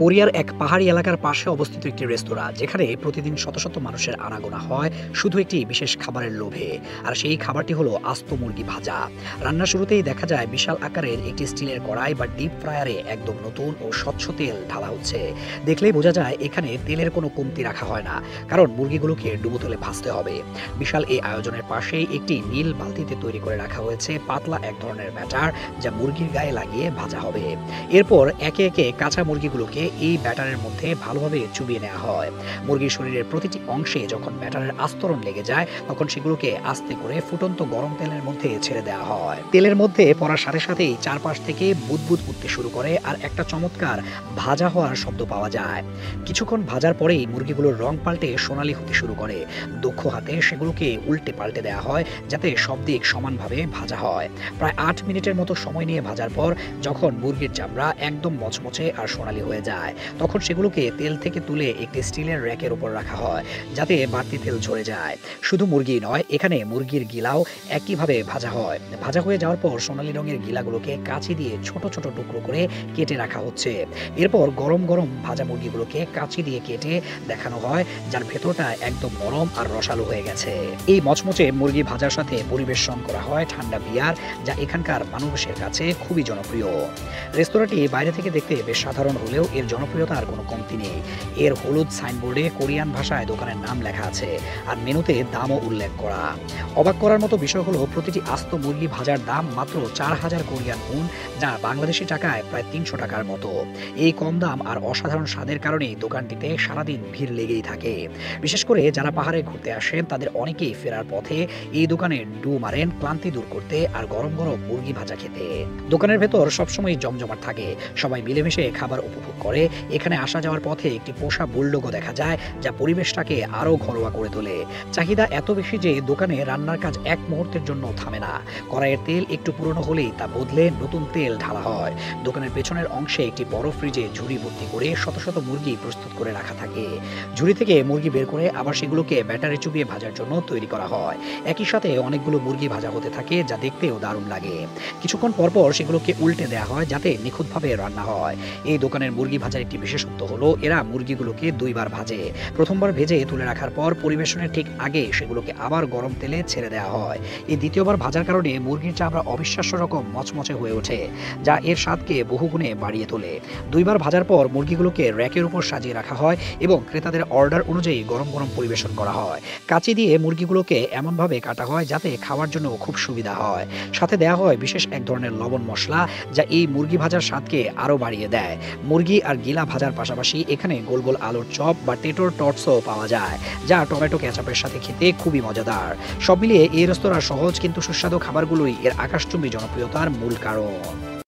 কোরিয়ার এক পাহাড়ি এলাকার পাশে অবস্থিত একটি রেস্তোরাঁ, যেখানে প্রতিদিন শত শত মানুষের আনাগোনা হয় শুধু একটি বিশেষ খাবারের লোভে। আর সেই খাবারটি হলো আস্ত মুরগি ভাজা। রান্নার শুরুতেই দেখা যায় বিশাল আকারের একটি স্টিলের কড়াই বা ডিপ ফ্রায়ারে একদম নতুন ও স্বচ্ছ তেল ঢালা হচ্ছে। দেখলেই বোঝা যায় এখানে তেলের কোনো কমতি রাখা হয় না, কারণ মুরগিগুলোকে ডুবো তেলে ভাজতে হবে। বিশাল এই আয়োজনের পাশেই একটি নীল বালতিতে তৈরি করে রাখা হয়েছে পাতলা এক ধরনের ব্যাটার, যা মুরগির গায়ে লাগিয়ে ভাজা হবে। এরপর একে একে কাঁচা মুরগিগুলোকে এই ব্যাটারের মধ্যে ভালোভাবে চুবিয়ে নেওয়া হয়। মুরগির শরীরের প্রতিটি অংশে যখন ব্যাটারের আস্তরণ লেগে যায়, তখন সেগুলোকে আস্তে করে ফুটন্ত গরম তেলের মধ্যে ছেড়ে দেওয়া হয়। তেলের মধ্যে পড়ার সাথে সাথেই চারপাশ থেকে বুদবুদ উঠতে শুরু করে, আর একটা চমৎকার ভাজা হওয়ার শব্দ পাওয়া যায়। কিছুক্ষণ ভাজার পরেই মুরগিগুলোর রং পাল্টে সোনালি হতে শুরু করে। দক্ষ হাতে সেগুলোকে উল্টে পাল্টে দেওয়া হয়, যাতে সব দিক সমানভাবে ভাজা হয়। প্রায় 8 মিনিটের মতো সময় নিয়ে ভাজার পর যখন মুরগির চামড়া একদম মচমচে আর সোনালি হয়ে যায়, তখন সেগুলোকে তেল থেকে তুলে একটি স্টিলের র্যাকের উপর রাখা হয়, যাতে বাড়তি তেল ঝরে যায়। শুধু মুরগি নয়, এখানে মুরগির গিলাও একইভাবে ভাজা হয়। ভাজা হয়ে যাওয়ার পর সোনালি রঙের গিলাগুলোকে কাঁচি দিয়ে ছোট ছোট টুকরো করে কেটে রাখা হচ্ছে। এরপর গরম গরম ভাজা মুরগিগুলোকে কাঁচি দিয়ে কেটে দেখানো হয়, যার ভেতরটা একদম নরম আর রসালো হয়ে গেছে। এই মচমচে মুরগি ভাজার সাথে পরিবেশন করা হয় ঠান্ডা বিয়ার, যা এখানকার মানুষের কাছে খুবই জনপ্রিয়। রেস্তোরাঁটি বাইরে থেকে দেখতে বেশ সাধারণ হলেও এর জনপ্রিয়তার কোনো কমতি নেই। এর হলুদ সাইনবোর্ডে কোরিয়ান ভাষায় দোকানের নাম লেখা আছে, আর মেনুতে দামও উল্লেখ করা। অবাক করার মতো বিষয় হলো, প্রতিটি আস্ত মুরগি ভাজার দাম মাত্র 4000 কোরিয়ান উন, যা বাংলাদেশি টাকায় প্রায় 300 টাকার মতো। এই কম দাম আর অসাধারণ স্বাদের কারণেই দোকানটিতে সারাদিন ভিড় লেগেই থাকে। বিশেষ করে যারা পাহাড়ে ঘুরতে আসেন, তাদের অনেকেই ফেরার পথে এই দোকানে ডু মারেন ক্লান্তি দূর করতে আর গরম গরম মুরগি ভাজা খেতে। দোকানের ভেতর সবসময় জমজমাট থাকে, সবাই মিলেমিশে খাবার উপভোগ করে। এখানে আসা যাওয়ার পথে একটি পোষা বুলডগও দেখা যায়, যা পরিবেশটাকে আরও ঘরোয়া করে তোলে। চাহিদা এত বেশি যে দোকানে রান্নার কাজ এক মুহূর্তের জন্য থামে না। কড়াইয়ের তেল একটু পুরনো হলেই তা বদলে নতুন তেল ঢালা হয়। দোকানের পেছনের অংশে একটি বড় ফ্রিজে ঝুড়ি ভর্তি করে শত শত মুরগি প্রস্তুত করে রাখা থাকে। ঝুড়ি থেকে মুরগি বের করে আবার সেগুলোকে ব্যাটারে চুবিয়ে ভাজার জন্য তৈরি করা হয়। একই সাথে অনেকগুলো মুরগি ভাজা হতে থাকে, যা দেখতেও দারুণ লাগে। কিছুক্ষণ পরপর সেগুলোকে উল্টে দেওয়া হয়, যাতে নিখুঁতভাবে রান্না হয়। এই দোকানের মুরগি ভাজার একটি বিশেষত্ব হলো, এরা মুরগিগুলোকে দুইবার ভাজে। প্রথমবার ভেজে তুলে রাখার পর পরিবেশনের ঠিক আগে সেগুলোকে আবার গরম তেলে ছেড়ে দেওয়া হয়। এই দ্বিতীয়বার ভাজার কারণে মুরগির চামড়া অবিশ্বাস্য রকম মচমচে হয়ে ওঠে, যা এর স্বাদকে বহুগুণে বাড়িয়ে তোলে। দুইবার ভাজার পর মুরগিগুলোকে র্যাকের উপর সাজিয়ে রাখা হয় এবং ক্রেতাদের অর্ডার অনুযায়ী গরম গরম পরিবেশন করা হয়। কাঁচি দিয়ে মুরগিগুলোকে এমনভাবে কাটা হয় যাতে খাওয়ার জন্য খুব সুবিধা হয়। সাথে দেওয়া হয় বিশেষ এক ধরনের লবণ মশলা, যা এই মুরগি ভাজার স্বাদকে আরও বাড়িয়ে দেয়। মুরগি আর গিলা ভাজার পাশাপাশি এখানে গোল গোল আলুর চপ বা টেটোর টটসও পাওয়া যায়, যা টমেটো কেচাপের সাথে খেতে খুবই মজাদার। সব মিলিয়ে এই রেস্তোরাঁর সহজ কিন্তু সুস্বাদু খাবারগুলোই এর আকাশচুম্বী জনপ্রিয়তার মূল কারণ।